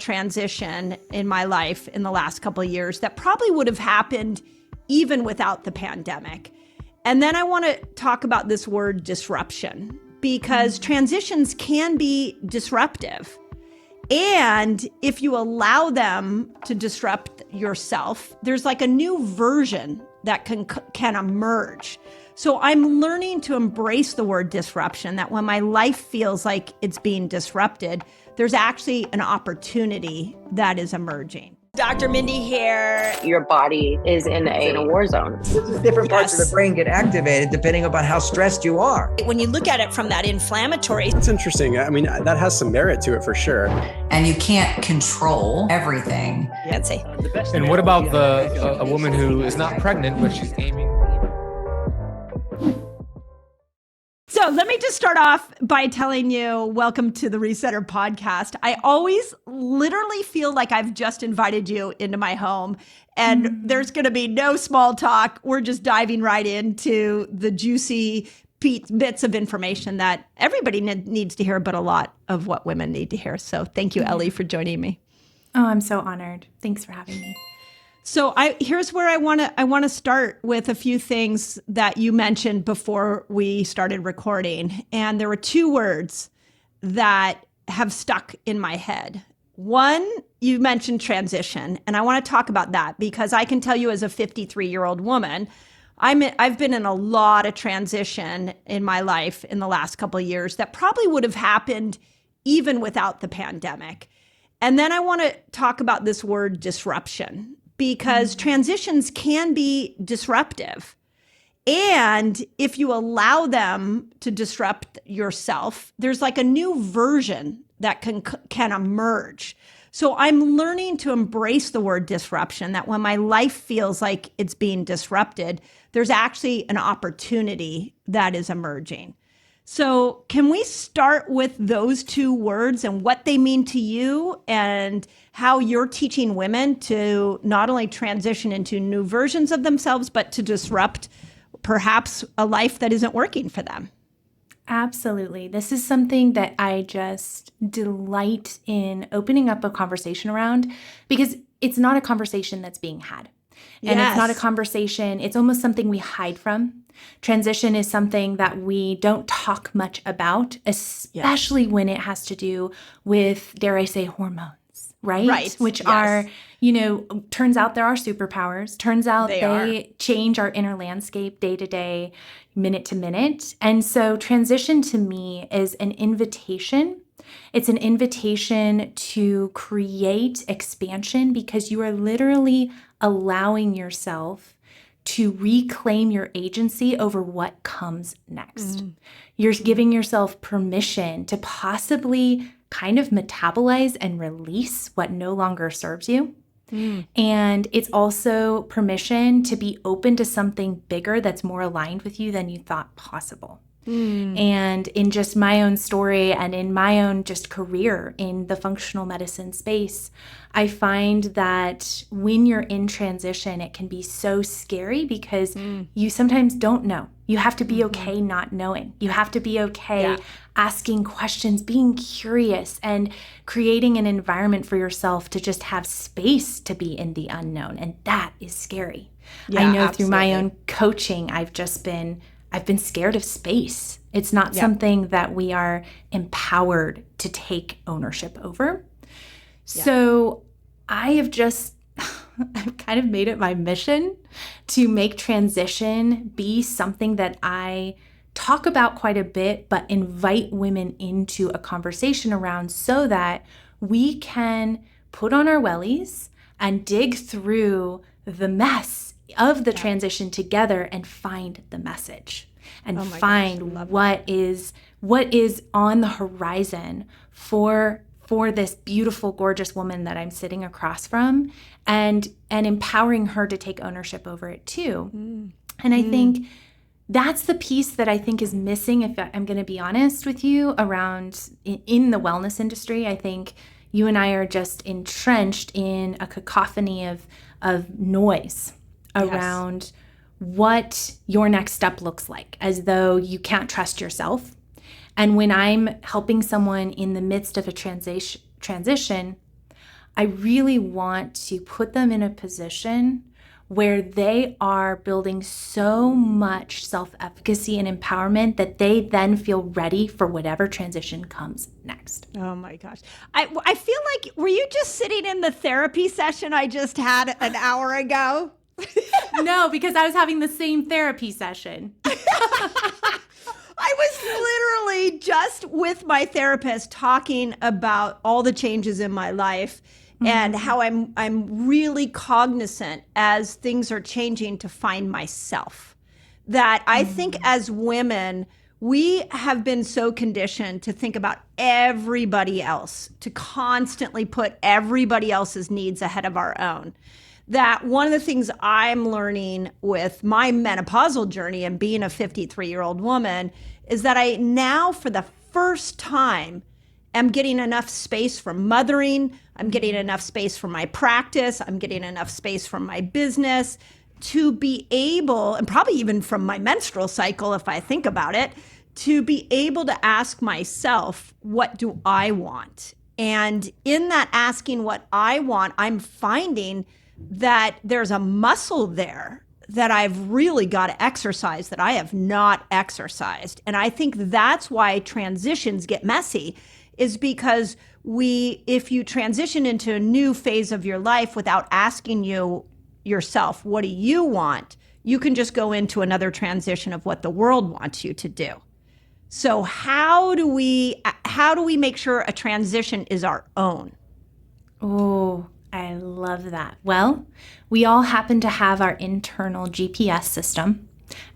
transition in my life in the last couple of years that probably would have happened even without the pandemic. And then I want to talk about this word disruption, because transitions can be disruptive. And if you allow them to disrupt yourself, there's like a new version that can emerge. So I'm learning to embrace the word disruption, that when my life feels like it's being disrupted, there's actually an opportunity that is emerging. Dr. Mindy here. Your body is in a war zone. Different parts of the brain get activated depending upon how stressed you are. When you look at it from that inflammatory. It's interesting. I mean, that has some merit to it for sure. And you can't control everything. I'd say. And what about a woman who is not pregnant, but she's aiming? So let me just start off by telling you, welcome to the Resetter podcast. I always literally feel like I've just invited you into my home, and there's going to be no small talk. We're just diving right into the juicy bits of information that everybody needs to hear, but a lot of what women need to hear. So thank you, Ellie, for joining me. Oh, I'm so honored. Thanks for having me. So here's where I want to start with a few things that you mentioned before we started recording. And there were two words that have stuck in my head. One, you mentioned transition, and I want to talk about that because I can tell you as a 53-year-old woman, I've been in a lot of transition in my life in the last couple of years that probably would have happened even without the pandemic. And then I want to talk about this word disruption, because transitions can be disruptive. And if you allow them to disrupt yourself, there's like a new version that can emerge. So I'm learning to embrace the word disruption, that when my life feels like it's being disrupted, there's actually an opportunity that is emerging. So can we start with those two words and what they mean to you, and how you're teaching women to not only transition into new versions of themselves, but to disrupt perhaps a life that isn't working for them? Absolutely. This is something that I just delight in opening up a conversation around, because it's not a conversation that's being had. And It's not a conversation, it's almost something we hide from. Transition is something that we don't talk much about, especially when it has to do with, dare I say, hormones, right? Right. Which are, turns out there are superpowers. Turns out they change our inner landscape day to day, minute to minute. And so transition to me is an invitation. It's an invitation to create expansion, because you are literally allowing yourself to reclaim your agency over what comes next. You're giving yourself permission to possibly kind of metabolize and release what no longer serves you. And it's also permission to be open to something bigger that's more aligned with you than you thought possible. And in just my own story and in my own just career in the functional medicine space, I find that when you're in transition, it can be so scary because you sometimes don't know. You have to be okay not knowing. You have to be okay asking questions, being curious, and creating an environment for yourself to just have space to be in the unknown. And that is scary. I know through my own coaching, I've been scared of space. It's not something that we are empowered to take ownership over. So I've kind of made it my mission to make transition be something that I talk about quite a bit, but invite women into a conversation around, so that we can put on our wellies and dig through the mess of the transition together and find the message and find what is on the horizon for this beautiful, gorgeous woman that I'm sitting across from, and empowering her to take ownership over it too. And I think that's the piece that I think is missing, if I'm going to be honest with you, around in the wellness industry. I think you and I are just entrenched in a cacophony of noise around what your next step looks like, as though you can't trust yourself. And when I'm helping someone in the midst of a transition, I really want to put them in a position where they are building so much self-efficacy and empowerment that they then feel ready for whatever transition comes next. Oh my gosh. I feel like, were you just sitting in the therapy session I just had an hour ago? No, because I was having the same therapy session. I was literally just with my therapist talking about all the changes in my life and how I'm really cognizant as things are changing to find myself. That I think as women, we have been so conditioned to think about everybody else, to constantly put everybody else's needs ahead of our own. That one of the things I'm learning with my menopausal journey and being a 53-year-old woman is that I now, for the first time, am getting enough space from mothering. I'm getting enough space from my practice. I'm getting enough space from my business to be able, and probably even from my menstrual cycle, if I think about it, to be able to ask myself, what do I want? And in that asking what I want, I'm finding that there's a muscle there that I've really got to exercise that I have not exercised. And I think that's why transitions get messy, is because if you transition into a new phase of your life without asking yourself, what do you want? You can just go into another transition of what the world wants you to do. So how do we make sure a transition is our own? Oh, I love that. Well, we all happen to have our internal GPS system.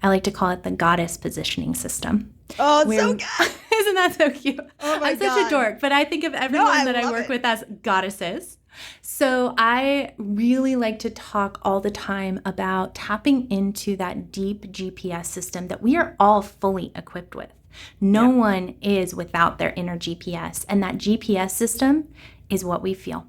I like to call it the goddess positioning system. Oh, it's so good. Isn't that so cute? Oh my I'm God. such a dork, but I think of everyone that I work with as goddesses. So I really like to talk all the time about tapping into that deep GPS system that we are all fully equipped with. No one is without their inner GPS, and that GPS system is what we feel.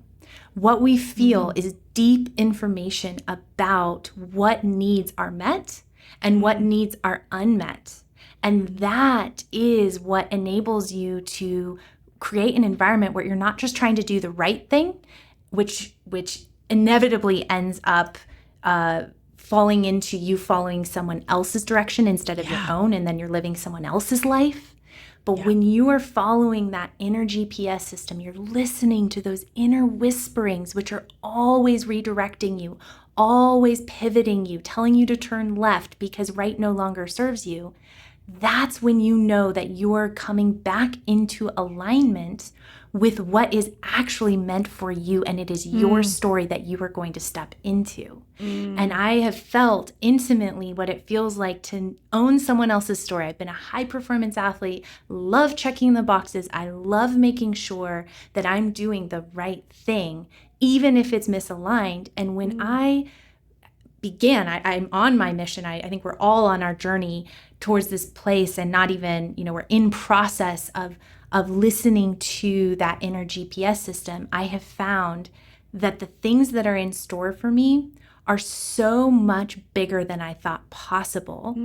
What we feel is deep information about what needs are met and what needs are unmet. And that is what enables you to create an environment where you're not just trying to do the right thing, which inevitably ends up falling into you following someone else's direction instead of your own, and then you're living someone else's life. But when you are following that inner GPS system, you're listening to those inner whisperings, which are always redirecting you, always pivoting you, telling you to turn left because right no longer serves you. That's when you know that you're coming back into alignment with what is actually meant for you, and it is your story that you are going to step into. And I have felt intimately what it feels like to own someone else's story. I've been a high-performance athlete, love checking the boxes. I love making sure that I'm doing the right thing, even if it's misaligned. And when I began, I'm on my mission. I think we're all on our journey towards this place, and not even, we're in process of listening to that inner GPS system. I have found that the things that are in store for me are so much bigger than I thought possible,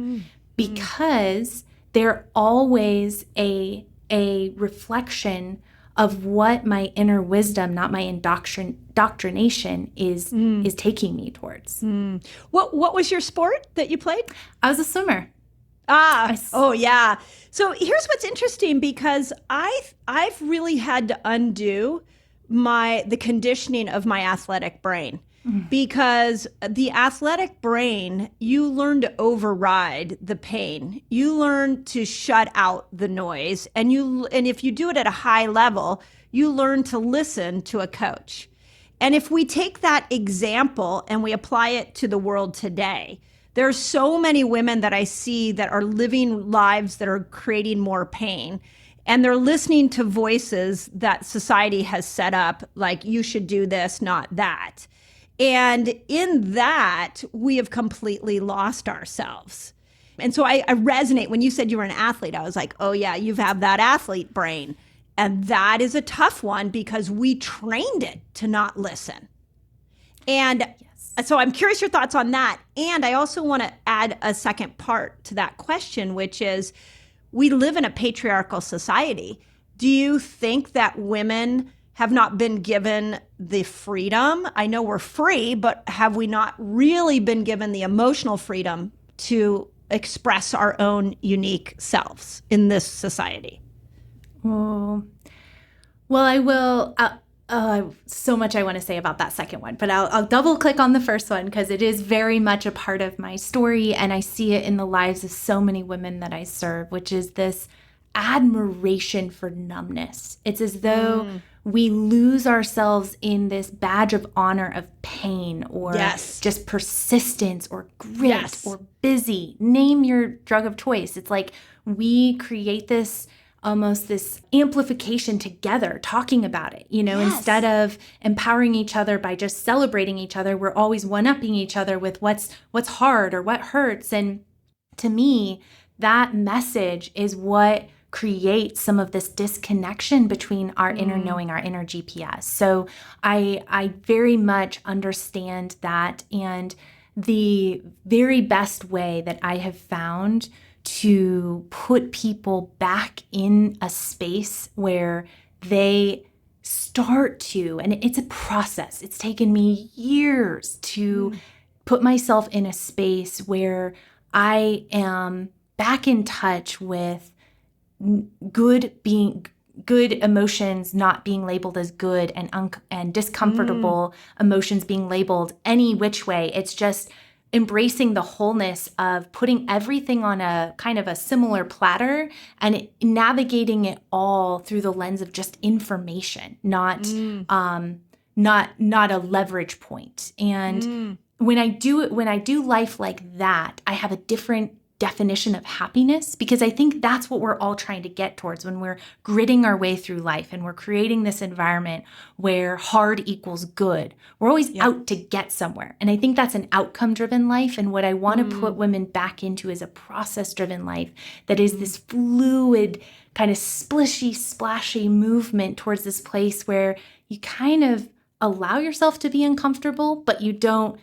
because they're always a reflection of what my inner wisdom, not my indoctrination, is taking me towards. What was your sport that you played? I was a swimmer. Oh yeah. So here's what's interesting, because I've really had to undo the conditioning of my athletic brain. Because the athletic brain, you learn to override the pain. You learn to shut out the noise. And if you do it at a high level, you learn to listen to a coach. And if we take that example and we apply it to the world today, there's so many women that I see that are living lives that are creating more pain. And they're listening to voices that society has set up, like, you should do this, not that. And in that, we have completely lost ourselves. And so I resonate. When you said you were an athlete, I was like, oh yeah, you have that athlete brain. And that is a tough one, because we trained it to not listen. And so I'm curious your thoughts on that. And I also want to add a second part to that question, which is, we live in a patriarchal society. Do you think that women have not been given the freedom. I know we're free, but have we not really been given the emotional freedom to express our own unique selves in this society? Oh, well, I will. So much I want to say about that second one, but I'll double click on the first one because it is very much a part of my story, and I see it in the lives of so many women that I serve, which is this admiration for numbness. It's as though we lose ourselves in this badge of honor of pain or just persistence or grit or busy. Name your drug of choice. It's like we create this almost this amplification together, talking about it, instead of empowering each other by just celebrating each other, we're always one-upping each other with what's hard or what hurts. And to me, that message is what creates some of this disconnection between our inner knowing, our inner GPS. So I very much understand that. And the very best way that I have found to put people back in a space where they start to, and it's a process. It's taken me years to put myself in a space where I am back in touch with good emotions not being labeled as good and discomfortable emotions being labeled any which way. It's just embracing the wholeness of putting everything on a kind of a similar platter and navigating it all through the lens of just information, not a leverage point. And when I do life like that, I have a different definition of happiness, because I think that's what we're all trying to get towards when we're gritting our way through life and we're creating this environment where hard equals good. We're always out to get somewhere. And I think that's an outcome-driven life. And what I want to put women back into is a process-driven life that is this fluid, kind of splishy, splashy movement towards this place where you kind of allow yourself to be uncomfortable, but you don't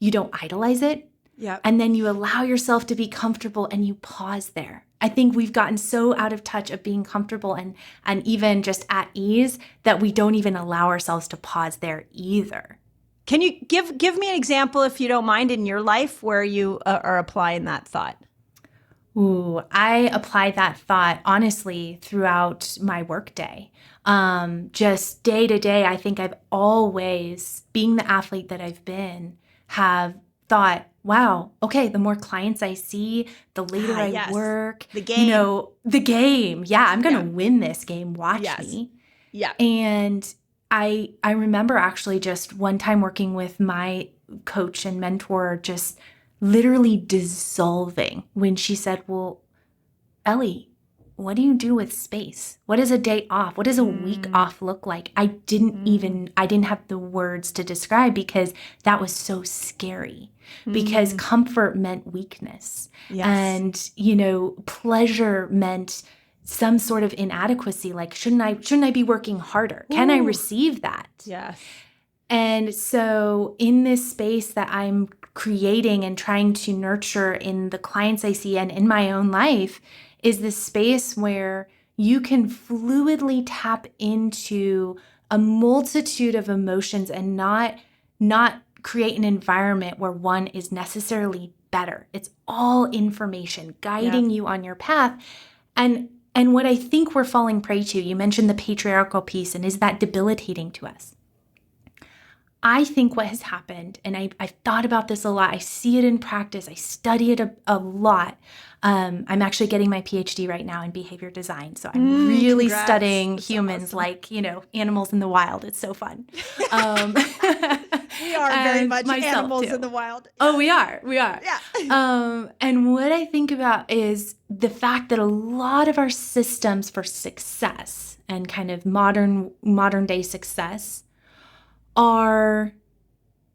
idolize it. Yeah. And then you allow yourself to be comfortable and you pause there. I think we've gotten so out of touch of being comfortable and even just at ease that we don't even allow ourselves to pause there either. Can you give me an example, if you don't mind, in your life where you are applying that thought? Ooh, I apply that thought honestly throughout my workday. Just day to day, I think I've always, being the athlete that I've been, have thought, wow, okay, the more clients I see, the later I work. The game. The game. Yeah, I'm going to win this game. Watch me. Yeah. And I remember actually just one time working with my coach and mentor, just literally dissolving when she said, well, Ellie, what do you do with space? What is a day off? What does a week off look like? I didn't have the words to describe because that was so scary. Because comfort meant weakness. Yes. And, pleasure meant some sort of inadequacy. Like, shouldn't I be working harder? Can I receive that? Yes. And so in this space that I'm creating and trying to nurture in the clients I see and in my own life is this space where you can fluidly tap into a multitude of emotions and not create an environment where one is necessarily better. It's all information guiding you on your path. And what I think we're falling prey to, you mentioned the patriarchal piece, and is that debilitating to us? I think what has happened, and I've thought about this a lot, I see it in practice, I study it a lot. I'm actually getting my PhD right now in behavior design. So I'm really studying humans like, animals in the wild. It's so fun. We are very much animals in the wild. Oh, we are. Yeah. And what I think about is the fact that a lot of our systems for success and kind of modern day success are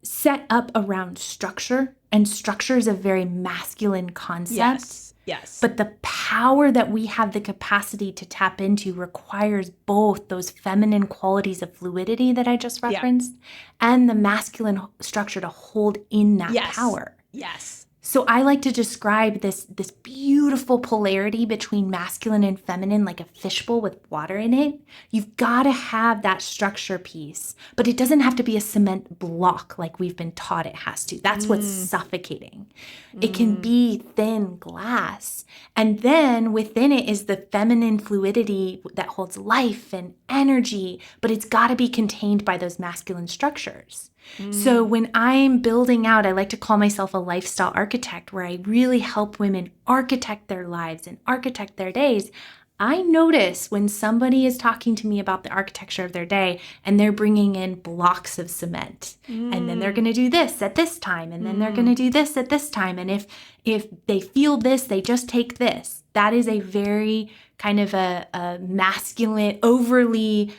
set up around structure, and structure is a very masculine concept. Yes. But the power that we have the capacity to tap into requires both those feminine qualities of fluidity that I just referenced and the masculine structure to hold in that power. Yes. So I like to describe this beautiful polarity between masculine and feminine, like a fishbowl with water in it. You've got to have that structure piece, but it doesn't have to be a cement block like we've been taught it has to. That's what's suffocating. It can be thin glass. And then within it is the feminine fluidity that holds life and energy, but it's got to be contained by those masculine structures. So when I'm building out, I like to call myself a lifestyle architect, where I really help women architect their lives and architect their days. I notice when somebody is talking to me about the architecture of their day and they're bringing in blocks of cement, and then they're going to do this at this time, and then they're going to do this at this time. And if they feel this, they just take this. That is a very kind of a masculine, overly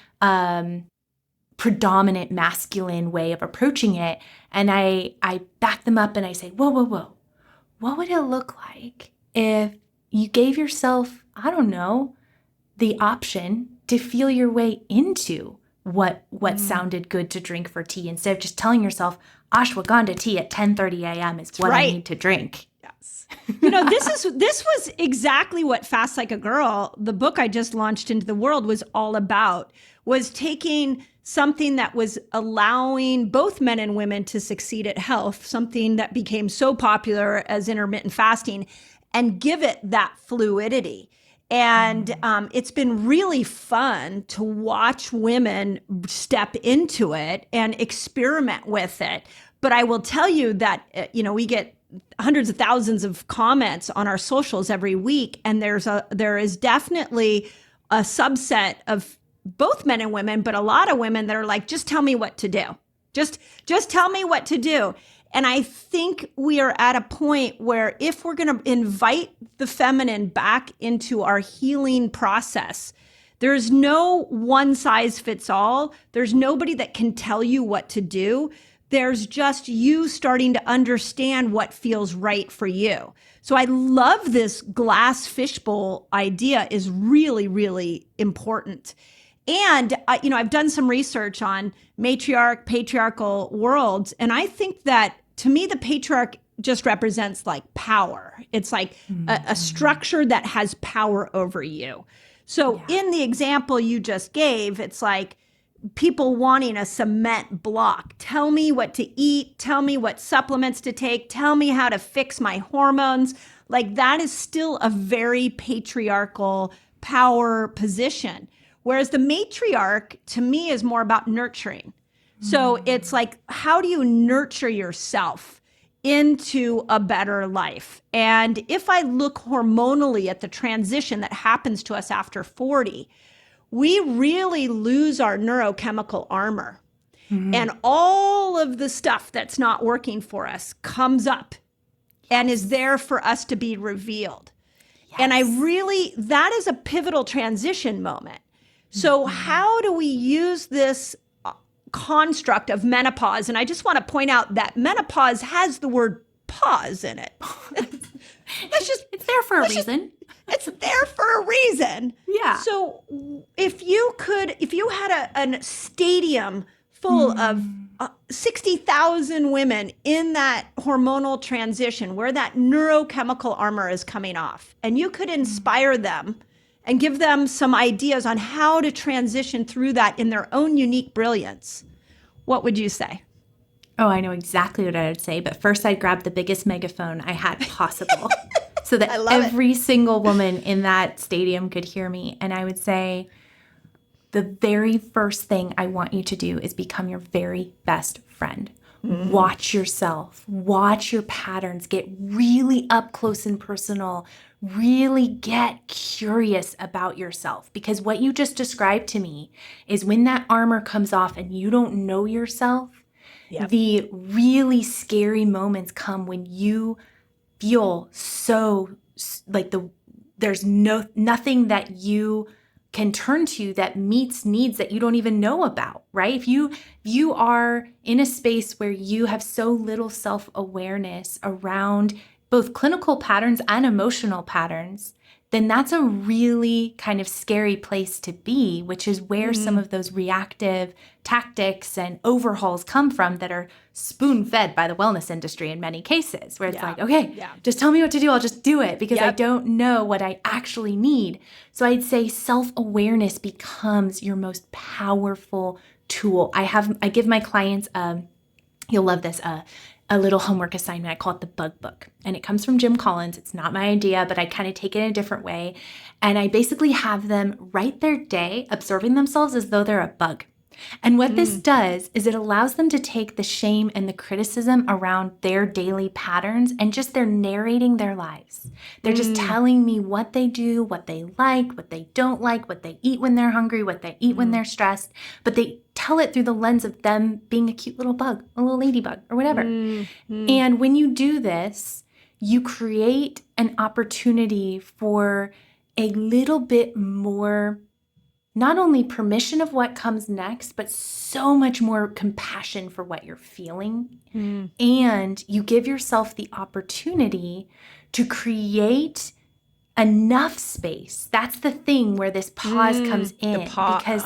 predominant masculine way of approaching it. And I back them up and I say, whoa, what would it look like if you gave yourself, I don't know, the option to feel your way into what sounded good to drink for tea, instead of just telling yourself ashwagandha tea at 10:30 a.m. is what I need to drink. Yes. This was exactly what Fast Like a Girl, the book I just launched into the world, was all about, was taking something that was allowing both men and women to succeed at health, something that became so popular as intermittent fasting, and give it that fluidity. And it's been really fun to watch women step into it and experiment with it. But I will tell you that, we get hundreds of thousands of comments on our socials every week. And there is definitely a subset of both men and women, but a lot of women that are like, just tell me what to do. Just tell me what to do. And I think we are at a point where if we're going to invite the feminine back into our healing process, there's no one size fits all. There's nobody that can tell you what to do. There's just you starting to understand what feels right for you. So I love this glass fishbowl idea, is really, really important. And, I've done some research on patriarchal worlds. And I think that, to me, the patriarch just represents like power. It's like a structure that has power over you. So in the example you just gave, it's like people wanting a cement block. Tell me what to eat. Tell me what supplements to take. Tell me how to fix my hormones. Like, that is still a very patriarchal power position. Whereas the matriarch, to me, is more about nurturing. So it's like, how do you nurture yourself into a better life? And if I look hormonally at the transition that happens to us after 40, we really lose our neurochemical armor. And all of the stuff that's not working for us comes up and is there for us to be revealed. Yes. And that is a pivotal transition moment. So how do we use this construct of menopause? And I just want to point out that menopause has the word pause in it. It's there for a reason. It's there for a reason. Yeah. So if you had a stadium full of 60,000 women in that hormonal transition where that neurochemical armor is coming off, and you could inspire them and give them some ideas on how to transition through that in their own unique brilliance, what would you say? Oh, I know exactly what I would say. But first, I'd grab the biggest megaphone I had possible so that every single woman in that stadium could hear me. And I would say, the very first thing I want you to do is become your very best friend. Watch yourself, watch your patterns, get really up close and personal, really get curious about yourself. Because what you just described to me is when that armor comes off and you don't know yourself, the really scary moments come when you feel so like there's nothing that you can turn to that meets needs that you don't even know about, right? If you are in a space where you have so little self-awareness around both clinical patterns and emotional patterns, then that's a really kind of scary place to be, which is where some of those reactive tactics and overhauls come from that are spoon-fed by the wellness industry in many cases, where it's like, okay, just tell me what to do. I'll just do it because I don't know what I actually need. So I'd say self-awareness becomes your most powerful tool. I give my clients, you'll love this, a little homework assignment. I call it the bug book. And it comes from Jim Collins. It's not my idea, but I kind of take it in a different way. And I basically have them write their day observing themselves as though they're a bug. And what this does is it allows them to take the shame and the criticism around their daily patterns and just they're narrating their lives. They're just telling me what they do, what they like, what they don't like, what they eat when they're hungry, what they eat when they're stressed. But they tell it through the lens of them being a cute little bug, a little ladybug or whatever. And when you do this, you create an opportunity for a little bit more, not only permission of what comes next, but so much more compassion for what you're feeling. And you give yourself the opportunity to create enough space. That's the thing where this pause comes in, because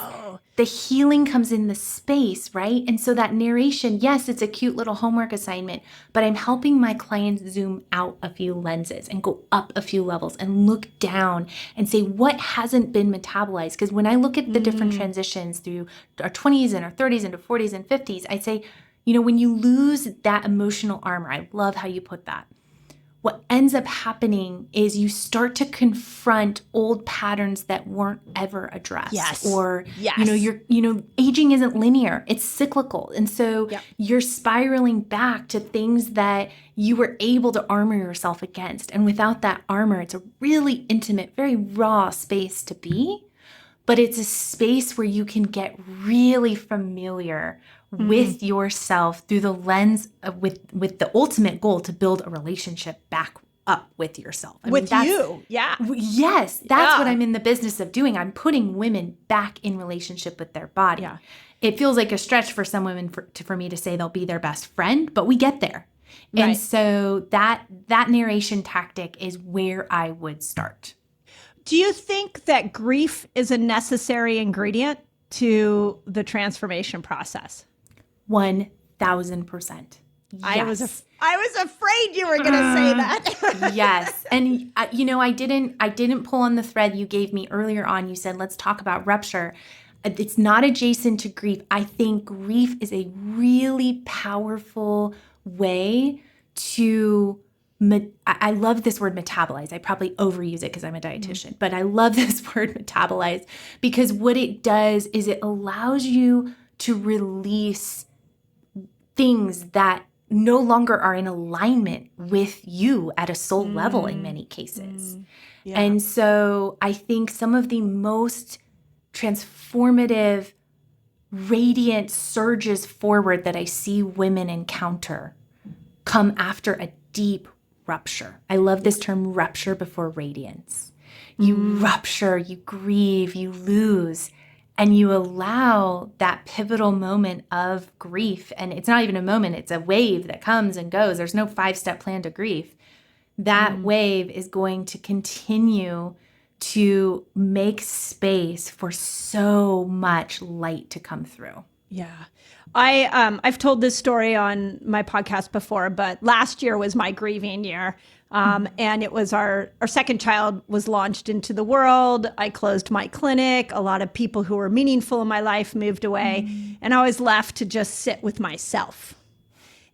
the healing comes in the space, right? And so that narration, yes, it's a cute little homework assignment, but I'm helping my clients zoom out a few lenses and go up a few levels and look down and say, what hasn't been metabolized? Because when I look at the different transitions through our 20s and our 30s into 40s and 50s, I say, you know, when you lose that emotional armor, I love how you put that. What ends up happening is you start to confront old patterns that weren't ever addressed. Or, aging isn't linear, it's cyclical. And so you're spiraling back to things that you were able to armor yourself against. And without that armor, it's a really intimate, very raw space to be. But it's a space where you can get really familiar with yourself through the lens of, with the ultimate goal to build a relationship back up with yourself. Yes, that's what I'm in the business of doing. I'm putting women back in relationship with their body. Yeah. It feels like a stretch for some women for me to say they'll be their best friend, but we get there. Right. And so that narration tactic is where I would start. Do you think that grief is a necessary ingredient to the transformation process? 1,000%. Yes. I was afraid you were going to say that. Yes. And I didn't pull on the thread you gave me earlier on. You said, let's talk about rupture. It's not adjacent to grief. I think grief is a really powerful way to I love this word metabolize. I probably overuse it because I'm a dietitian, but I love this word metabolize because what it does is it allows you to release things that no longer are in alignment with you at a soul level in many cases. Yeah. And so I think some of the most transformative, radiant surges forward that I see women encounter come after a deep rupture. I love this term, rupture before radiance. You rupture, you grieve, you lose, and you allow that pivotal moment of grief. And it's not even a moment, it's a wave that comes and goes. There's no 5-step plan to grief. That wave is going to continue to make space for so much light to come through. Yeah. I've told this story on my podcast before, but last year was my grieving year. And it was our second child was launched into the world. I closed my clinic. A lot of people who were meaningful in my life moved away. And I was left to just sit with myself.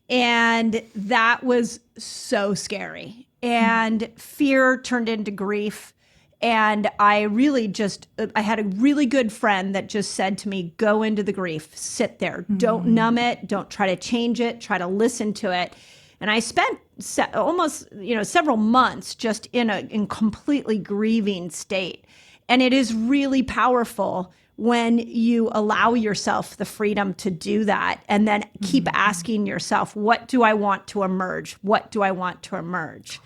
And that was so scary. And fear turned into grief. And I had a really good friend that just said to me, go into the grief, sit there, don't numb it, don't try to change it, try to listen to it. And I spent almost, several months just in completely grieving state. And it is really powerful when you allow yourself the freedom to do that and then keep asking yourself, what do I want to emerge? What do I want to emerge?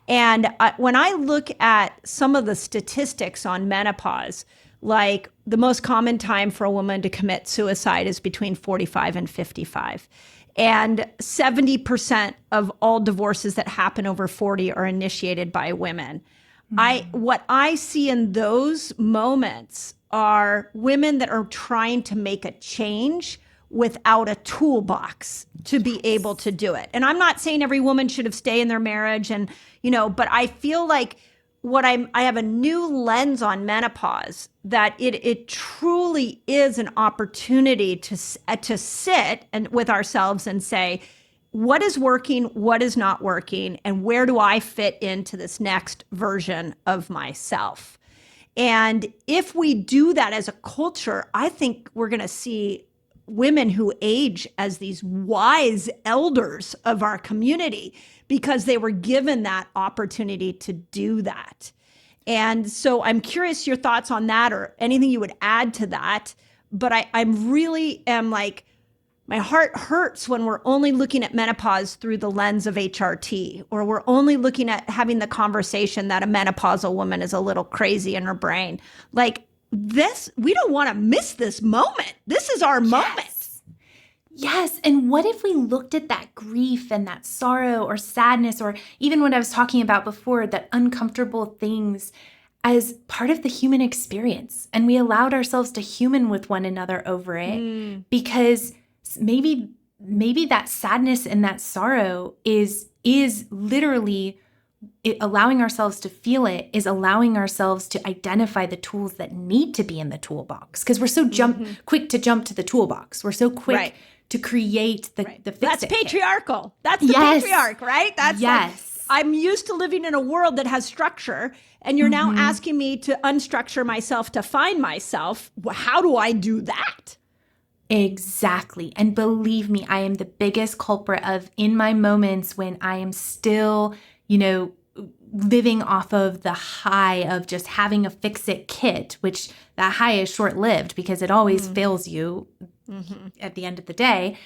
And when I look at some of the statistics on menopause, like the most common time for a woman to commit suicide is between 45 and 55. And 70% of all divorces that happen over 40 are initiated by women. What I see in those moments are women that are trying to make a change without a toolbox to be able to do it. And I'm not saying every woman should have stayed in their marriage and, but I feel like I have a new lens on menopause, that it truly is an opportunity to sit with ourselves and say, what is working, what is not working, and where do I fit into this next version of myself? And if we do that as a culture, I think we're going to see women who age as these wise elders of our community because they were given that opportunity to do that. And so I'm curious your thoughts on that or anything you would add to that. But I'm really like, my heart hurts when we're only looking at menopause through the lens of HRT, or we're only looking at having the conversation that a menopausal woman is a little crazy in her brain. Like this, we don't want to miss this moment. This is our moment. Yes. And what if we looked at that grief and that sorrow or sadness, or even what I was talking about before, that uncomfortable things as part of the human experience, and we allowed ourselves to human with one another over it, because maybe that sadness and that sorrow is literally allowing ourselves to feel it, is allowing ourselves to identify the tools that need to be in the toolbox. Because we're so quick to jump to the toolbox. We're so quick to create the fix-it That's kit. patriarchal. That's the patriarch, right? That's like, yes. I'm used to living in a world that has structure, and you're now asking me to unstructure myself to find myself. How do I do that? Exactly. And believe me, I am the biggest culprit of, in my moments when I am still, living off of the high of just having a fix-it kit, which that high is short-lived because it always fails you at the end of the day.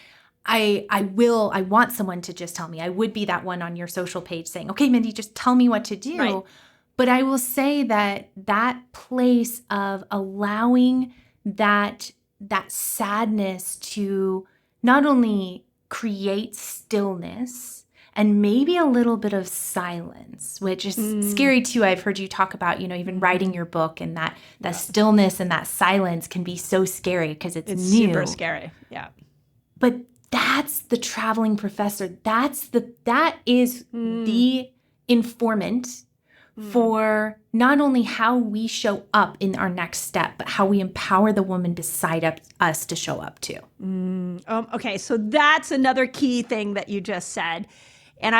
I want someone to just tell me. I would be that one on your social page saying, okay, Mindy, just tell me what to do. Right. But I will say that place of allowing that sadness to not only create stillness and maybe a little bit of silence, which is scary too. I've heard you talk about, even writing your book, and that stillness and that silence can be so scary because it's new. Super scary. Yeah. But that's the traveling professor. That is the informant for not only how we show up in our next step, but how we empower the woman beside us to show up too. Okay, so that's another key thing that you just said. And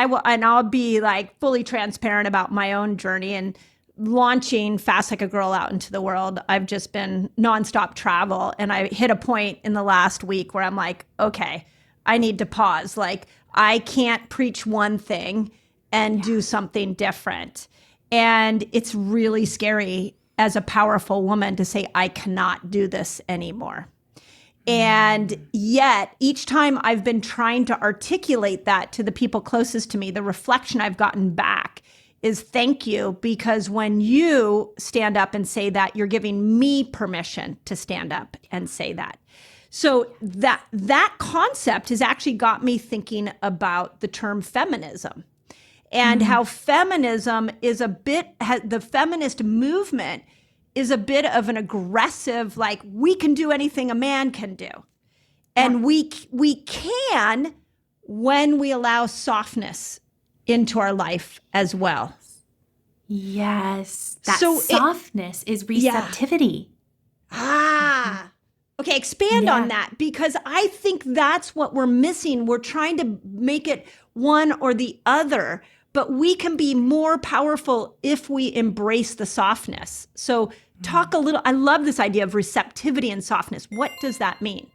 I'll be like fully transparent about my own journey and launching Fast Like a Girl out into the world. I've just been nonstop travel, and I hit a point in the last week where I'm like, okay, I need to pause. Like, I can't preach one thing and do something different. And it's really scary as a powerful woman to say, I cannot do this anymore. And yet, each time I've been trying to articulate that to the people closest to me, the reflection I've gotten back is thank you, because when you stand up and say that, you're giving me permission to stand up and say that. So that concept has actually got me thinking about the term feminism. And how feminism is the feminist movement is a bit of an aggressive, like, we can do anything a man can do. And we can when we allow softness into our life as well. Yes. That softness is receptivity. Okay, expand on that, because I think that's what we're missing. We're trying to make it one or the other. But we can be more powerful if we embrace the softness. So talk a little, I love this idea of receptivity and softness. What does that mean?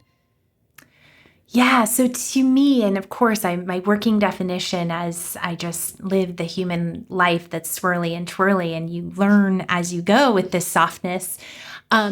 Yeah, so to me, and of course, my working definition as I just live the human life that's swirly and twirly, and you learn as you go with this softness,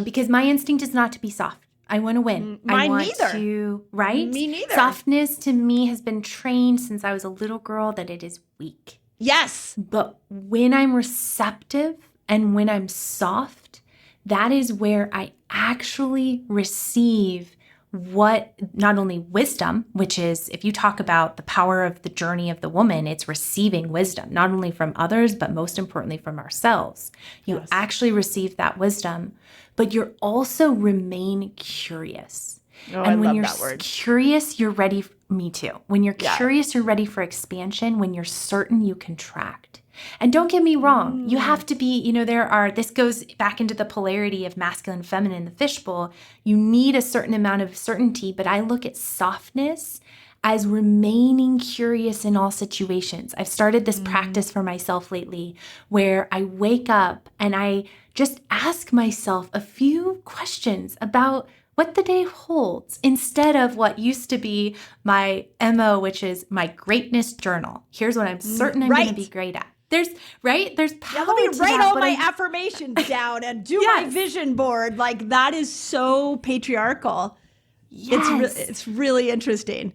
because my instinct is not to be soft. I want to win. Mine I want neither. To, right? Me neither. Softness to me has been trained since I was a little girl that it is weak. Yes. But when I'm receptive and when I'm soft, that is where I actually receive what not only wisdom, which is if you talk about the power of the journey of the woman, it's receiving wisdom, not only from others, but most importantly from ourselves. You actually receive that wisdom, but you're also remain curious. And when you're curious, you're ready. Me too. When you're curious, you're ready for expansion. When you're certain, you contract. And don't get me wrong, you have to be, this goes back into the polarity of masculine and feminine in the fishbowl. You need a certain amount of certainty, but I look at softness as remaining curious in all situations. I've started this practice for myself lately where I wake up and I just ask myself a few questions about what the day holds instead of what used to be my MO, which is my greatness journal. Here's what I'm certain I'm going to be great at. There's power. Let me to write that, all but my affirmations down and do my vision board. Like that is so patriarchal. Yes. It's really interesting.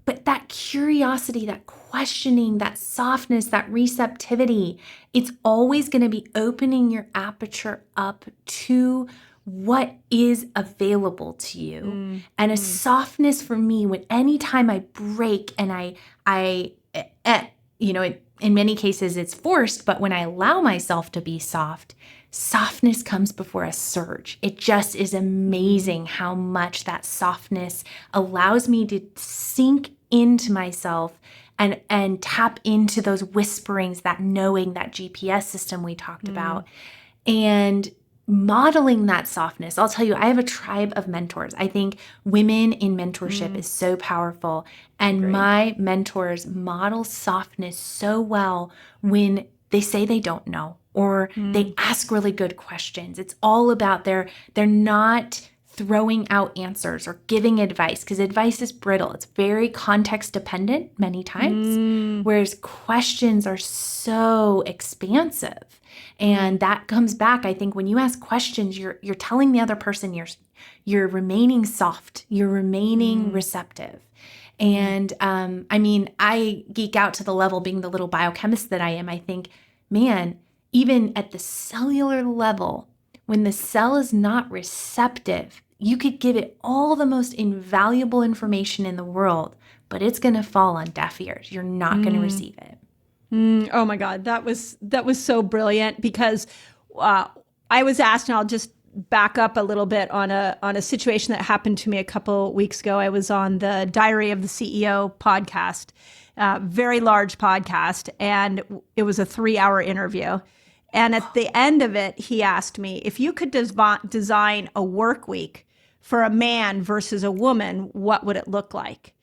But that curiosity, that questioning, that softness, that receptivity, it's always going to be opening your aperture up to what is available to you. And a softness for me, when anytime I break and in many cases it's forced, but when I allow myself to be soft, softness comes before a surge. It just is amazing how much that softness allows me to sink into myself and tap into those whisperings, that knowing, that GPS system we talked about. And modeling that softness. I'll tell you, I have a tribe of mentors. I think women in mentorship is so powerful. And my mentors model softness so well when they say they don't know or they ask really good questions. It's all about they're not throwing out answers or giving advice, because advice is brittle. It's very context dependent many times, whereas questions are so expansive. And that comes back, I think, when you ask questions, you're telling the other person you're remaining soft, you're remaining receptive. And I geek out to the level, being the little biochemist that I am. I think, man, even at the cellular level, when the cell is not receptive, you could give it all the most invaluable information in the world, but it's going to fall on deaf ears. You're not going to receive it. Oh my God, that was so brilliant, because I was asked, and I'll just back up a little bit on a situation that happened to me a couple weeks ago. I was on the Diary of the CEO podcast, very large podcast, and it was a 3-hour interview. And at the end of it, he asked me, if you could design a work week for a man versus a woman, what would it look like?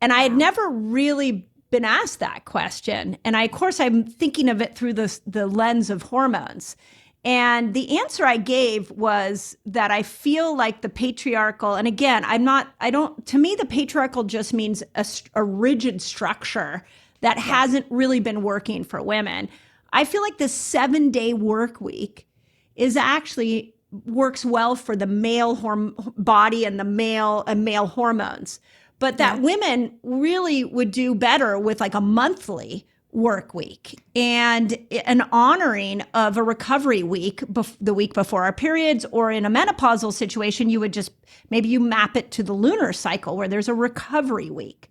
And I had never really been asked that question. And of course, I'm thinking of it through the lens of hormones. And the answer I gave was that I feel like the patriarchal, and again, to me, the patriarchal just means a rigid structure that hasn't really been working for women. I feel like the 7-day work week works well for the male body and the male hormones. But that women really would do better with like a monthly work week and an honoring of a recovery week, the week before our periods, or in a menopausal situation, you would just, maybe you map it to the lunar cycle where there's a recovery week.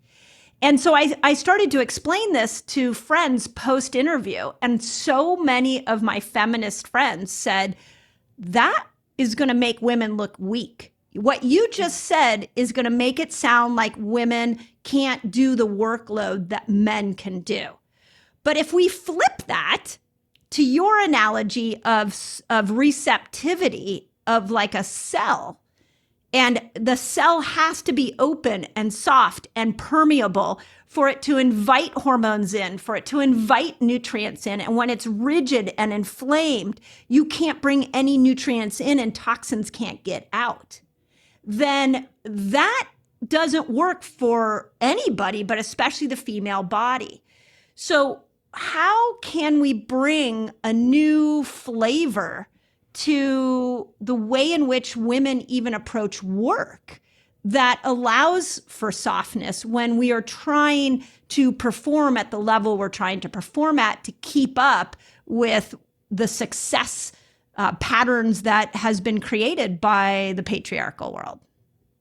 And so I started to explain this to friends post-interview, and so many of my feminist friends said, that is going to make women look weak. What you just said is going to make it sound like women can't do the workload that men can do. But if we flip that to your analogy of receptivity, of like a cell, and the cell has to be open and soft and permeable for it to invite hormones in, for it to invite nutrients in. And when it's rigid and inflamed, you can't bring any nutrients in and toxins can't get out. Then that doesn't work for anybody, but especially the female body. So how can we bring a new flavor to the way in which women even approach work that allows for softness when we are trying to perform at the level we're trying to perform at to keep up with the success patterns that has been created by the patriarchal world?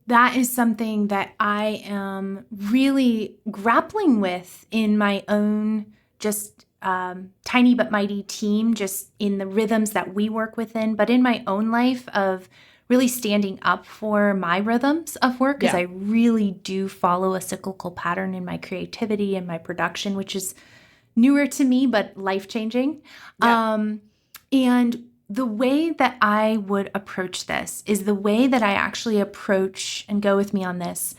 that is something that I am really grappling with in my own just tiny but mighty team, just in the rhythms that we work within, but in my own life of really standing up for my rhythms of work, because I really do follow a cyclical pattern in my creativity and my production, which is newer to me, but life-changing. And the way that I would approach this is the way that I actually approach, and go with me on this,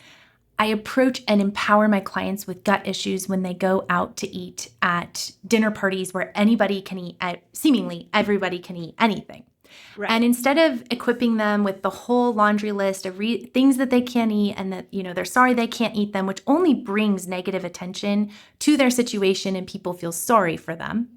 I approach and empower my clients with gut issues when they go out to eat at dinner parties where anybody can eat, seemingly everybody can eat anything. Right. And instead of equipping them with the whole laundry list of things that they can't eat and that, they're sorry they can't eat them, which only brings negative attention to their situation and people feel sorry for them,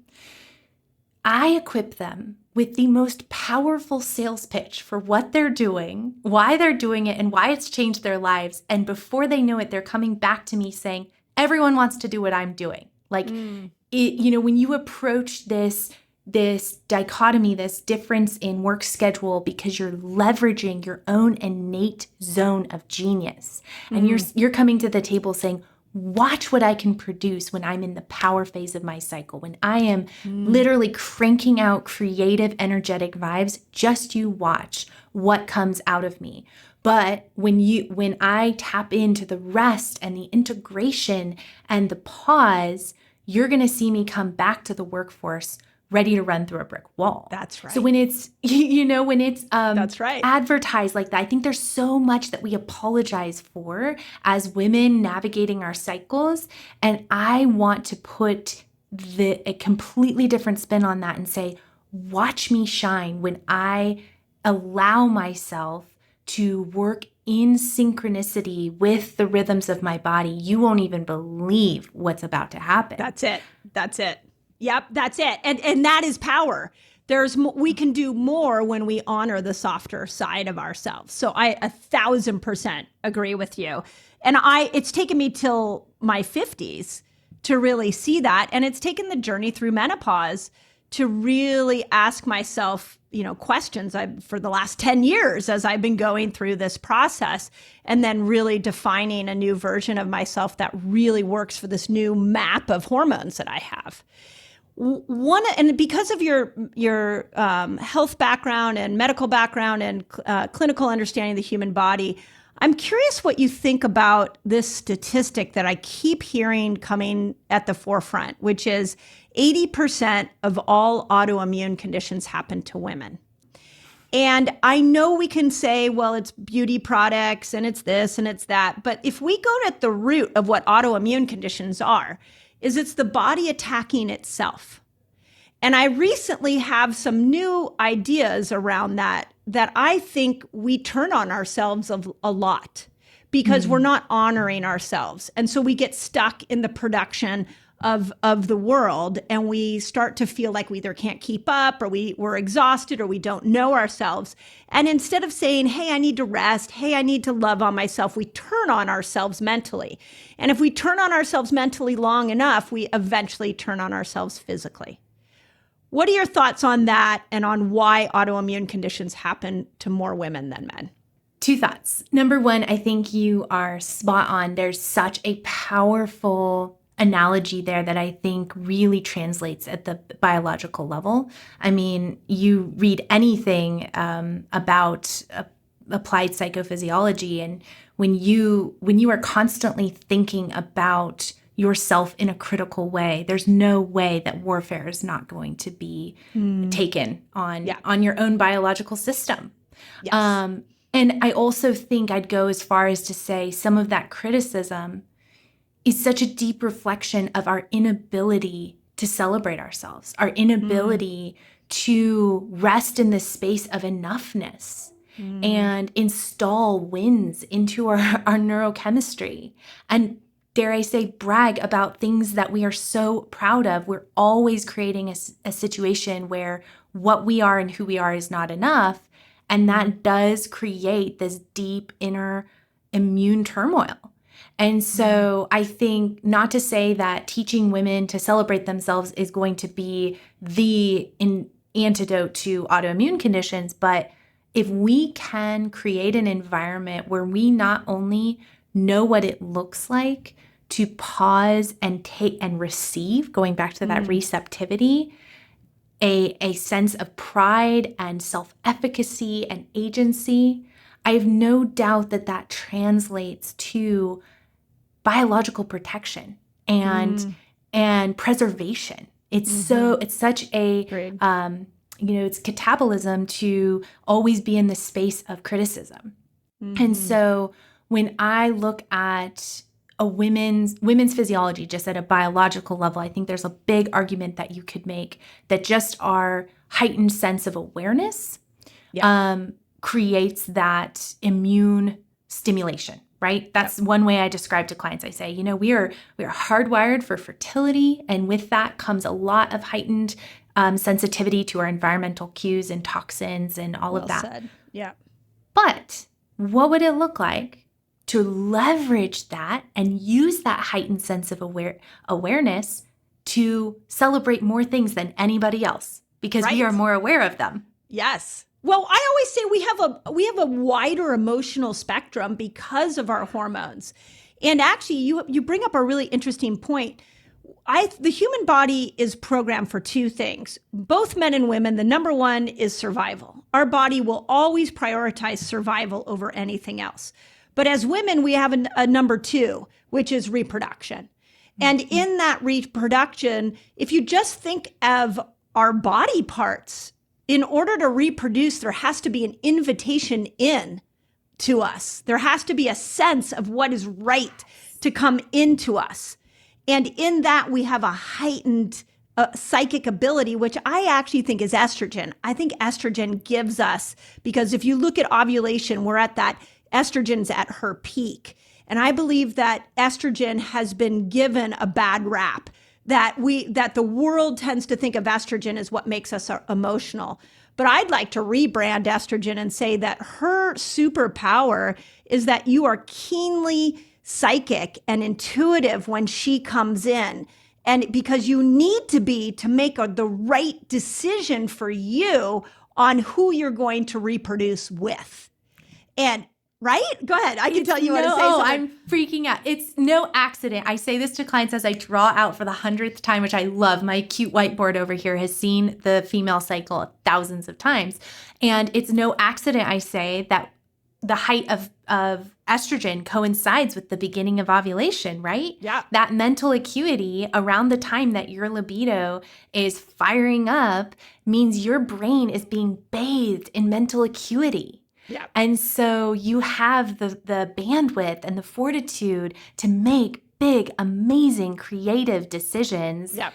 I equip them with the most powerful sales pitch for what they're doing, why they're doing it, and why it's changed their lives. And before they know it, they're coming back to me saying, everyone wants to do what I'm doing. Like, when you approach this dichotomy, this difference in work schedule, because you're leveraging your own innate zone of genius, and you're coming to the table saying, watch what I can produce when I'm in the power phase of my cycle, when I am literally cranking out creative, energetic vibes. Just you watch what comes out of me. But when I tap into the rest and the integration and the pause, you're going to see me come back to the workforce ready to run through a brick wall. That's right. So when it's, that's right, advertised like that, I think there's so much that we apologize for as women navigating our cycles. And I want to put a completely different spin on that and say, watch me shine when I allow myself to work in synchronicity with the rhythms of my body. You won't even believe what's about to happen. That's it. Yep, that's it. And that is power. We can do more when we honor the softer side of ourselves. So I 1,000% agree with you. And it's taken me till my 50s to really see that. And it's taken the journey through menopause to really ask myself, questions for the last 10 years as I've been going through this process, and then really defining a new version of myself that really works for this new map of hormones that I have. And because of your health background and medical background and clinical understanding of the human body, I'm curious what you think about this statistic that I keep hearing coming at the forefront, which is 80% of all autoimmune conditions happen to women. And I know we can say, well, it's beauty products and it's this and it's that. But if we go at the root of what autoimmune conditions are, it's the body attacking itself. And I recently have some new ideas around that I think we turn on ourselves a lot because we're not honoring ourselves. And so we get stuck in the production of the world, and we start to feel like we either can't keep up, or we're exhausted, or we don't know ourselves. And instead of saying, hey, I need to rest, hey, I need to love on myself, we turn on ourselves mentally. And if we turn on ourselves mentally long enough, we eventually turn on ourselves physically. What are your thoughts on that, and on why autoimmune conditions happen to more women than men? Two thoughts. Number one, I think you are spot on. There's such a powerful analogy there that I think really translates at the biological level. I mean, you read anything about applied psychophysiology, and when you are constantly thinking about yourself in a critical way, there's no way that warfare is not going to be taken on your own biological system. Yes. And I also think I'd go as far as to say some of that criticism is such a deep reflection of our inability to celebrate ourselves, our inability to rest in this space of enoughness and install wins into our neurochemistry. And dare I say, brag about things that we are so proud of. We're always creating a situation where what we are and who we are is not enough. And that does create this deep inner immune turmoil. And so I think, not to say that teaching women to celebrate themselves is going to be the antidote to autoimmune conditions, but if we can create an environment where we not only know what it looks like to pause and take and receive, going back to that receptivity, a sense of pride and self-efficacy and agency, I have no doubt that that translates to biological protection and preservation. It's it's such a it's catabolism to always be in the space of criticism. And so when I look at a women's physiology just at a biological level, I think there's a big argument that you could make that just our heightened sense of awareness creates that immune stimulation, right? That's one way I describe to clients. I say, we are hardwired for fertility, and with that comes a lot of heightened sensitivity to our environmental cues and toxins and all of that. Said. Yeah. But what would it look like to leverage that and use that heightened sense of awareness to celebrate more things than anybody else because we are more aware of them? Yes. Well, I always say we have a wider emotional spectrum because of our hormones. And actually, you bring up a really interesting point. The human body is programmed for two things. Both men and women, the number one is survival. Our body will always prioritize survival over anything else. But as women, we have a number two, which is reproduction. And in that reproduction, if you just think of our body parts, in order to reproduce, there has to be an invitation in to us. There has to be a sense of what is right to come into us. And in that, we have a heightened psychic ability, which I actually think is estrogen. I think estrogen gives us, because if you look at ovulation, we're at that, estrogen's at her peak. And I believe that estrogen has been given a bad rap, that the world tends to think of estrogen as what makes us emotional. But I'd like to rebrand estrogen and say that her superpower is that you are keenly psychic and intuitive when she comes in. And because you need to be to make the right decision for you on who you're going to reproduce with. And right? Go ahead. I can tell you what to say. Oh, I'm freaking out. It's no accident. I say this to clients as I draw out for the 100th time, which I love. My cute whiteboard over here has seen the female cycle thousands of times. And it's no accident I say that the height of estrogen coincides with the beginning of ovulation, right? Yeah. That mental acuity around the time that your libido is firing up means your brain is being bathed in mental acuity. Yeah. And so you have the bandwidth and the fortitude to make big, amazing, creative decisions. Yeah.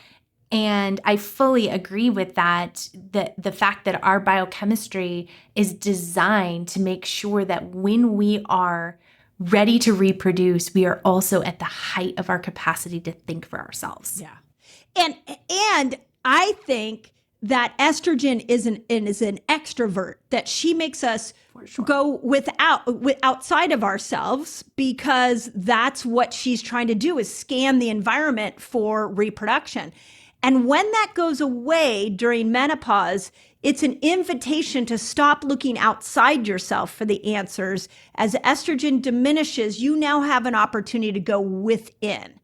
And I fully agree with that, the fact that our biochemistry is designed to make sure that when we are ready to reproduce, we are also at the height of our capacity to think for ourselves. Yeah. And I think that estrogen is an extrovert, that she makes us go outside of ourselves, because that's what she's trying to do, is scan the environment for reproduction. And when that goes away during menopause, it's an invitation to stop looking outside yourself for the answers. As estrogen diminishes, you now have an opportunity to go within.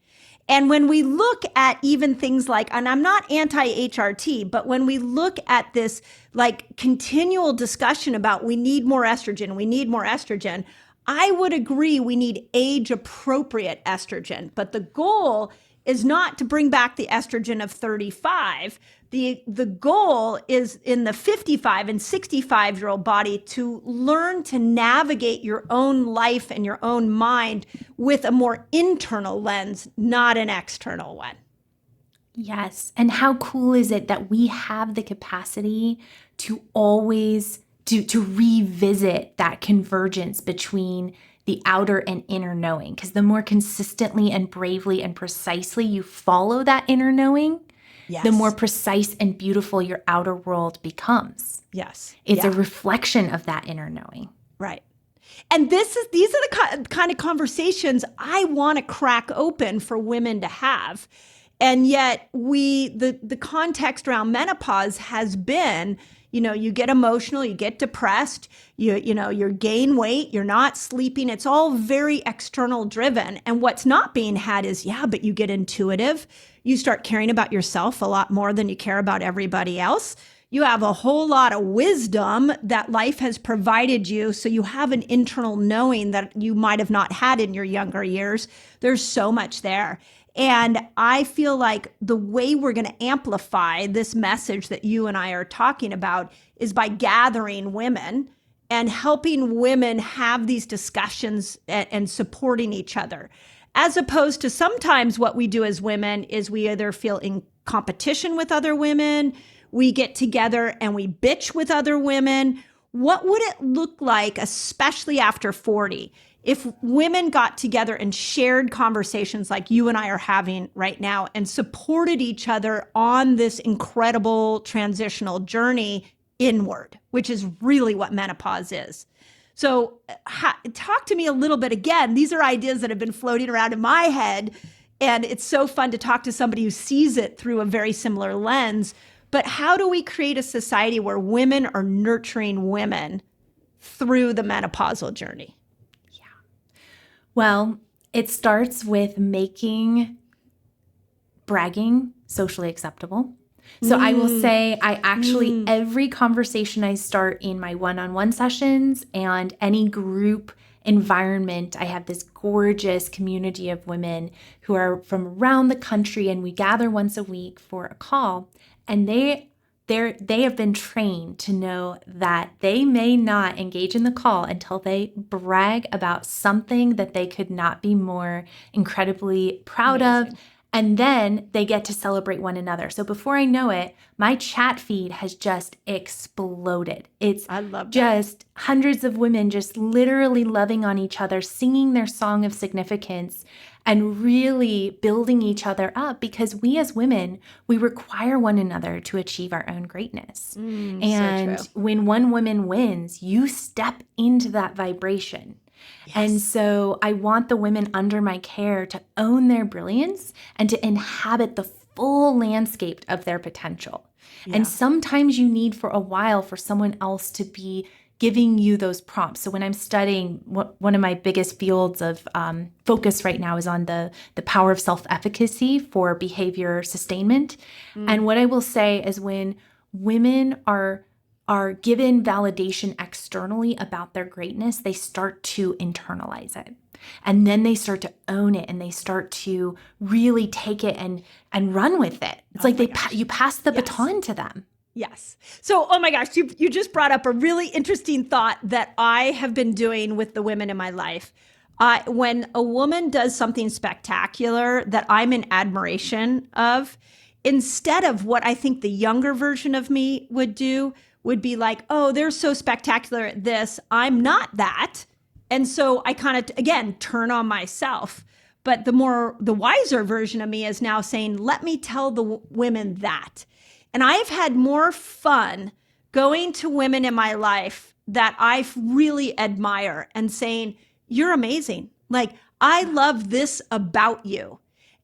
And when we look at even things like, and I'm not anti-HRT, but when we look at this like continual discussion about we need more estrogen, I would agree we need age-appropriate estrogen. But the goal is not to bring back the estrogen of 35. The goal is in the 55 and 65-year-old body to learn to navigate your own life and your own mind with a more internal lens, not an external one. Yes. And how cool is it that we have the capacity to always to revisit that convergence between the outer and inner knowing? Because the more consistently and bravely and precisely you follow that inner knowing, the more precise and beautiful your outer world becomes. Yes. It's a reflection of that inner knowing. Right. And these are the kind of conversations I want to crack open for women to have. And yet the context around menopause has been, you get emotional, you get depressed, you gain weight, you're not sleeping. It's all very external driven. And what's not being had is, but you get intuitive. You start caring about yourself a lot more than you care about everybody else. You have a whole lot of wisdom that life has provided you. So you have an internal knowing that you might have not had in your younger years. There's so much there. And I feel like the way we're going to amplify this message that you and I are talking about is by gathering women and helping women have these discussions and supporting each other. As opposed to sometimes what we do as women is we either feel in competition with other women, we get together and we bitch with other women. What would it look like, especially after 40? If women got together and shared conversations like you and I are having right now and supported each other on this incredible transitional journey inward, which is really what menopause is. So talk to me a little bit again. These are ideas that have been floating around in my head, and it's so fun to talk to somebody who sees it through a very similar lens. But how do we create a society where women are nurturing women through the menopausal journey? Well, it starts with making bragging socially acceptable. So I will say every conversation I start in my one-on-one sessions and any group environment, I have this gorgeous community of women who are from around the country, and we gather once a week for a call, and they have been trained to know that they may not engage in the call until they brag about something that they could not be more incredibly proud of. And then they get to celebrate one another. So before I know it, my chat feed has just exploded. I love that. Just hundreds of women just literally loving on each other, singing their song of significance, and really building each other up, because we as women, we require one another to achieve our own greatness. And so when one woman wins, you step into that vibration. Yes. And so I want the women under my care to own their brilliance and to inhabit the full landscape of their potential. Yeah. And sometimes you need for a while for someone else to be giving you those prompts. So when I'm studying, one of my biggest fields of focus right now is on the power of self-efficacy for behavior sustainment. And what I will say is when women are given validation externally about their greatness, they start to internalize it. And then they start to own it, and they start to really take it and run with it. It's you pass the baton to them. Yes. So, oh my gosh, you just brought up a really interesting thought that I have been doing with the women in my life. When a woman does something spectacular that I'm in admiration of, instead of what I think the younger version of me would do, would be like, oh, they're so spectacular at this, I'm not that. And so I kind of, again, turn on myself. But the wiser version of me is now saying, let me tell the women that. And I've had more fun going to women in my life that I really admire and saying, you're amazing. Like, I love this about you.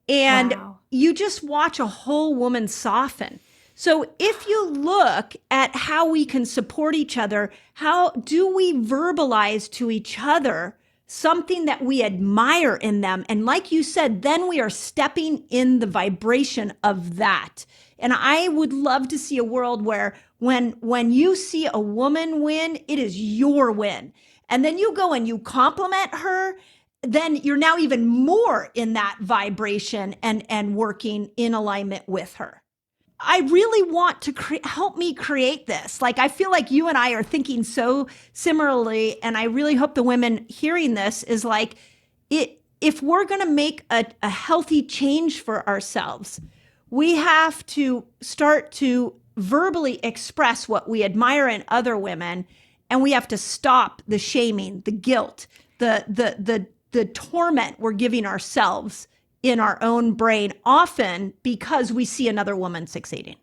And you just watch a whole woman soften. So if you look at how we can support each other, how do we verbalize to each other something that we admire in them? And like you said, then we are stepping in the vibration of that. And I would love to see a world where when you see a woman win, it is your win. And then you go and you compliment her, then you're now even more in that vibration and working in alignment with her. I really want to help me create this. Like, I feel like you and I are thinking so similarly. And I really hope the women hearing this is like, if we're going to make a healthy change for ourselves, we have to start to verbally express what we admire in other women. And we have to stop the shaming, the guilt, the torment we're giving ourselves in our own brain, often because we see another woman succeeding.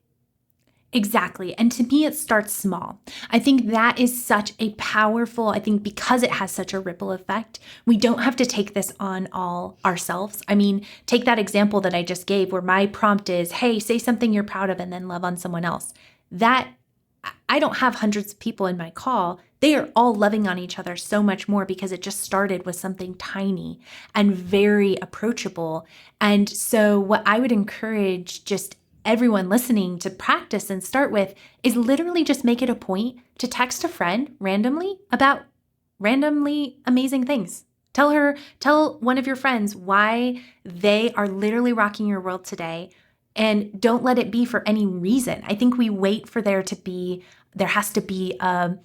Exactly. And to me, it starts small. I think that is such a powerful, I think because it has such a ripple effect, we don't have to take this on all ourselves. I mean, take that example that I just gave where my prompt is, hey, say something you're proud of and then love on someone else. That I don't have hundreds of people in my call. They are all loving on each other so much more because it just started with something tiny and very approachable. And so what I would encourage just everyone listening to practice and start with is literally just make it a point to text a friend randomly about randomly amazing things. Tell one of your friends why they are literally rocking your world today, and don't let it be for any reason. I think we wait for there has to be an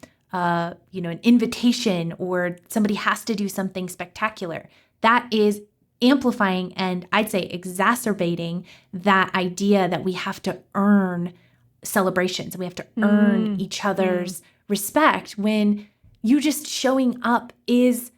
invitation, or somebody has to do something spectacular. That is amplifying and I'd say exacerbating that idea that we have to earn celebrations. We have to earn each other's respect, when you just showing up is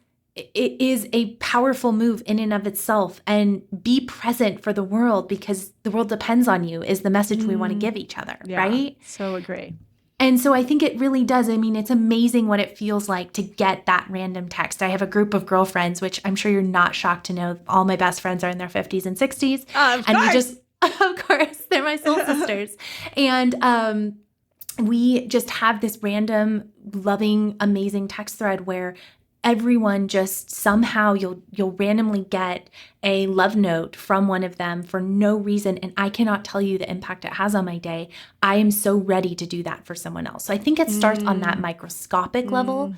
a powerful move in and of itself. And be present for the world because the world depends on you is the message we want to give each other, right? So agree. And so I think it really does. I mean, it's amazing what it feels like to get that random text. I have a group of girlfriends, which I'm sure you're not shocked to know all my best friends are in their 50s and 60s. Of course. Of course, they're my soul sisters. And we just have this random, loving, amazing text thread where everyone just somehow you'll randomly get a love note from one of them for no reason. And I cannot tell you the impact it has on my day. I am so ready to do that for someone else. So I think it starts on that microscopic level.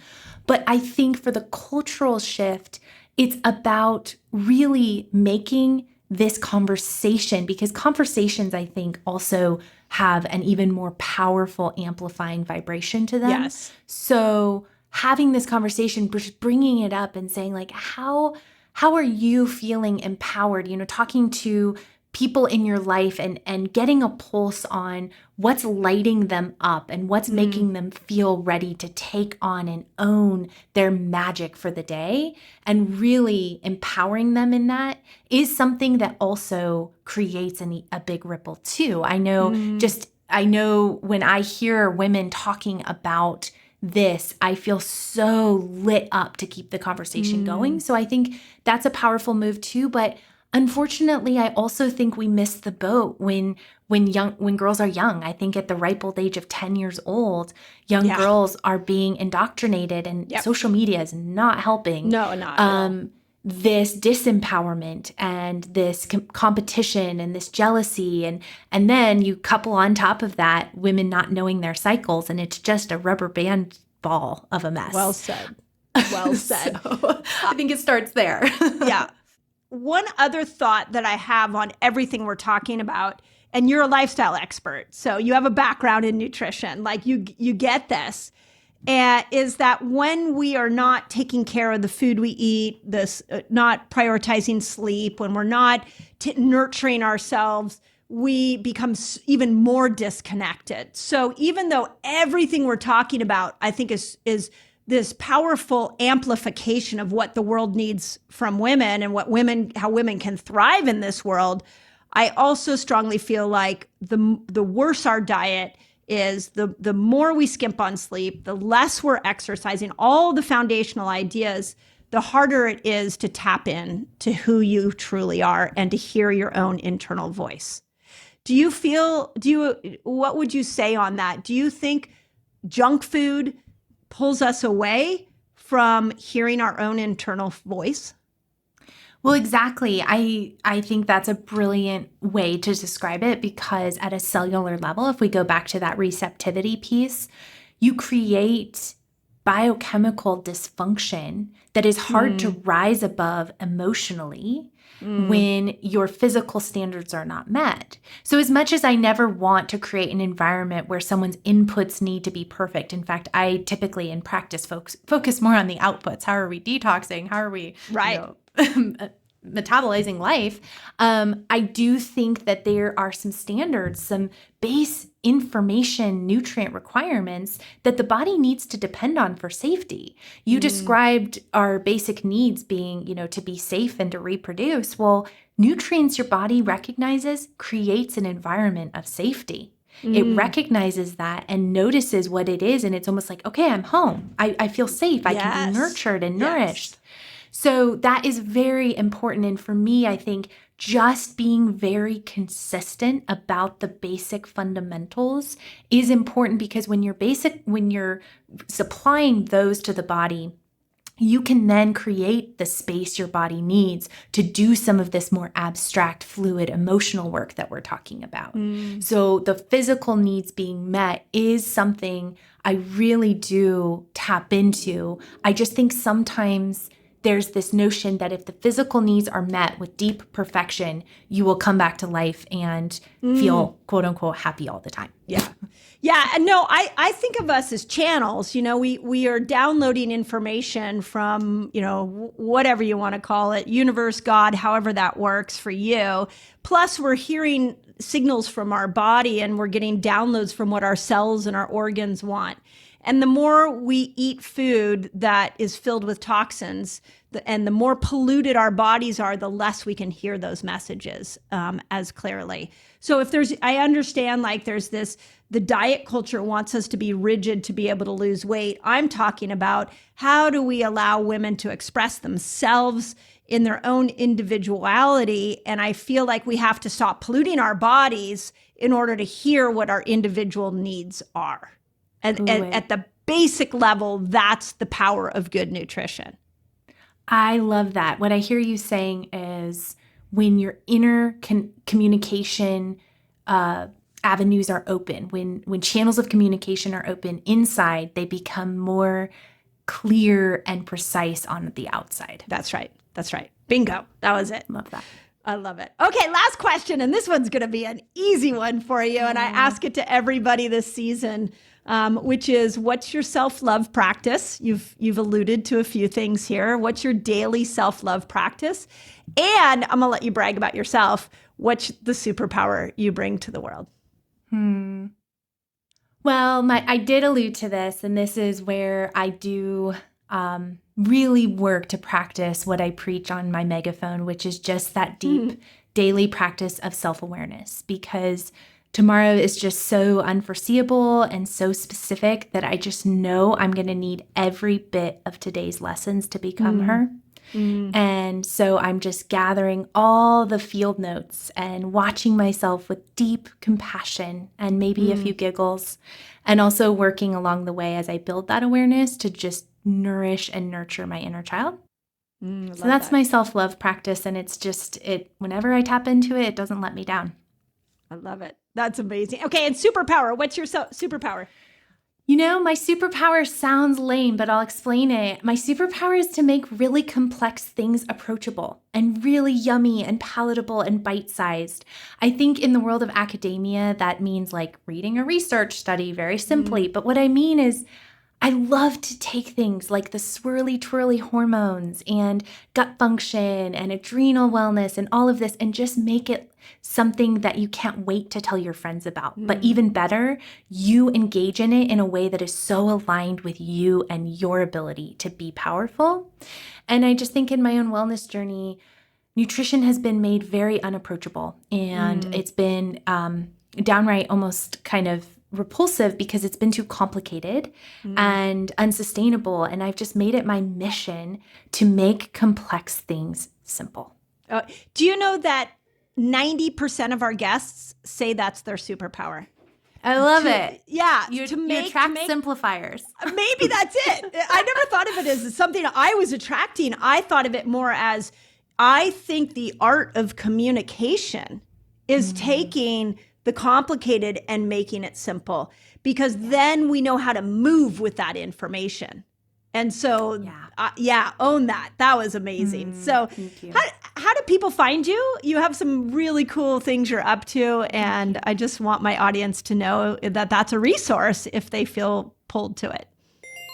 But I think for the cultural shift, it's about really making this conversation, because conversations, I think, also have an even more powerful amplifying vibration to them. Yes. So having this conversation, just bringing it up and saying like, how are you feeling empowered? Talking to people in your life and getting a pulse on what's lighting them up and what's making them feel ready to take on and own their magic for the day, and really empowering them in that is something that also creates a big ripple too. I know when I hear women talking about this, I feel so lit up to keep the conversation going. So I think that's a powerful move too. But unfortunately, I also think we miss the boat when girls are young. I think at the ripe old age of 10 years old, young girls are being indoctrinated, and social media is not helping. No, not at all. This disempowerment and this competition and this jealousy. And then you couple on top of that women not knowing their cycles, and it's just a rubber band ball of a mess. Well said. Well said. So, I think it starts there. Yeah. One other thought that I have on everything we're talking about, and you're a lifestyle expert, so you have a background in nutrition, like you get this, is that when we are not taking care of the food we eat, not prioritizing sleep, when we're not nurturing ourselves, we become even more disconnected. So even though everything we're talking about, I think is this powerful amplification of what the world needs from women and how women can thrive in this world, I also strongly feel like the worse our diet is, the more we skimp on sleep, the less we're exercising, all the foundational ideas, the harder it is to tap in to who you truly are and to hear your own internal voice. What would you say on that? Do you think junk food pulls us away from hearing our own internal voice? Well, exactly. I think that's a brilliant way to describe it, because at a cellular level, if we go back to that receptivity piece, you create biochemical dysfunction that is hard to rise above emotionally when your physical standards are not met. So as much as I never want to create an environment where someone's inputs need to be perfect, in fact, I typically in practice focus more on the outputs. How are we detoxing? How are we metabolizing life? I do think that there are some standards, some base information, nutrient requirements that the body needs to depend on for safety. You described our basic needs being, to be safe and to reproduce. Well, nutrients your body recognizes creates an environment of safety. It recognizes that and notices what it is. And it's almost like, okay, I'm home. I feel safe. I can be nurtured and nourished. So that is very important. And for me, I think just being very consistent about the basic fundamentals is important, because when you're supplying those to the body, you can then create the space your body needs to do some of this more abstract, fluid, emotional work that we're talking about. So the physical needs being met is something I really do tap into. I just think sometimes there's this notion that if the physical needs are met with deep perfection, you will come back to life and feel quote unquote happy all the time. Yeah. Yeah. And no, I think of us as channels. We are downloading information from, whatever you want to call it, universe, God, however that works for you. Plus we're hearing signals from our body, and we're getting downloads from what our cells and our organs want. And the more we eat food that is filled with toxins, and the more polluted our bodies are, the less we can hear those messages as clearly. So I understand the diet culture wants us to be rigid to be able to lose weight. I'm talking about how do we allow women to express themselves in their own individuality. And I feel like we have to stop polluting our bodies in order to hear what our individual needs are. And at the basic level, that's the power of good nutrition. I love that. What I hear you saying is when your inner communication avenues are open, when channels of communication are open inside, they become more clear and precise on the outside. That's right. Bingo. That was it. Love that. I love it. Okay, last question. And this one's going to be an easy one for you. And I ask it to everybody this season, which is, what's your self-love practice? You've alluded to a few things here. What's your daily self-love practice? And I'm going to let you brag about yourself. What's the superpower you bring to the world? Well, I did allude to this, and this is where I do really work to practice what I preach on my megaphone, which is just that deep daily practice of self-awareness, because tomorrow is just so unforeseeable and so specific that I just know I'm going to need every bit of today's lessons to become her. And so I'm just gathering all the field notes and watching myself with deep compassion and maybe a few giggles, and also working along the way as I build that awareness to just nourish and nurture my inner child. So that's my self-love practice. And it's just, whenever I tap into it, it doesn't let me down. I love it. That's amazing. Okay. And superpower. What's your superpower? My superpower sounds lame, but I'll explain it. My superpower is to make really complex things approachable and really yummy and palatable and bite-sized. I think in the world of academia, that means like reading a research study very simply. But what I mean is, I love to take things like the swirly twirly hormones and gut function and adrenal wellness and all of this, and just make it something that you can't wait to tell your friends about. But even better, you engage in it in a way that is so aligned with you and your ability to be powerful. And I just think in my own wellness journey, nutrition has been made very unapproachable, and it's been downright almost kind of repulsive because it's been too complicated and unsustainable. And I've just made it my mission to make complex things simple. Do you know that 90% of our guests say that's their superpower? I love it. Yeah. You attract simplifiers. Maybe that's it. I never thought of it as something I was attracting. I thought of it more as, I think the art of communication is taking the complicated and making it simple, because then we know how to move with that information. And so, own that. That was amazing. So how do people find you? You have some really cool things you're up to. And I just want my audience to know that that's a resource if they feel pulled to it.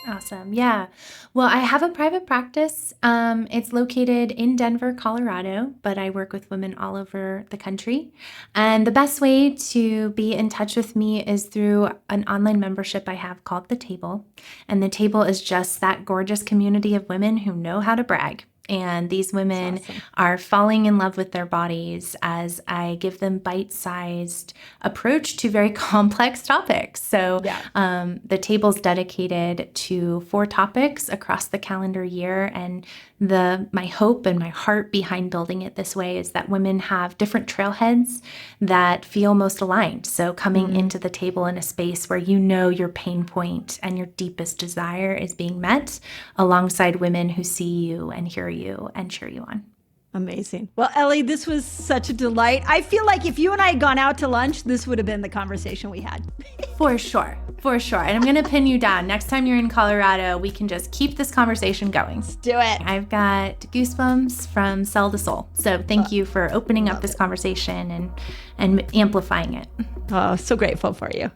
Awesome. Yeah. Well, I have a private practice. It's located in Denver, Colorado, but I work with women all over the country. And the best way to be in touch with me is through an online membership I have called The Table. And The Table is just that gorgeous community of women who know how to brag. And these women are falling in love with their bodies as I give them bite-sized approach to very complex topics. So the table's dedicated to 4 topics across the calendar year. And my hope and my heart behind building it this way is that women have different trailheads that feel most aligned. So coming into the table in a space where you know your pain point and your deepest desire is being met alongside women who see you and hear you and cheer you on. Amazing. Well, Ellie, this was such a delight. I feel like if you and I had gone out to lunch, this would have been the conversation we had. For sure. And I'm going to pin you down. Next time you're in Colorado, we can just keep this conversation going. Let's do it. I've got goosebumps from cell to soul. So thank you for opening up this conversation and amplifying it. Oh, so grateful for you.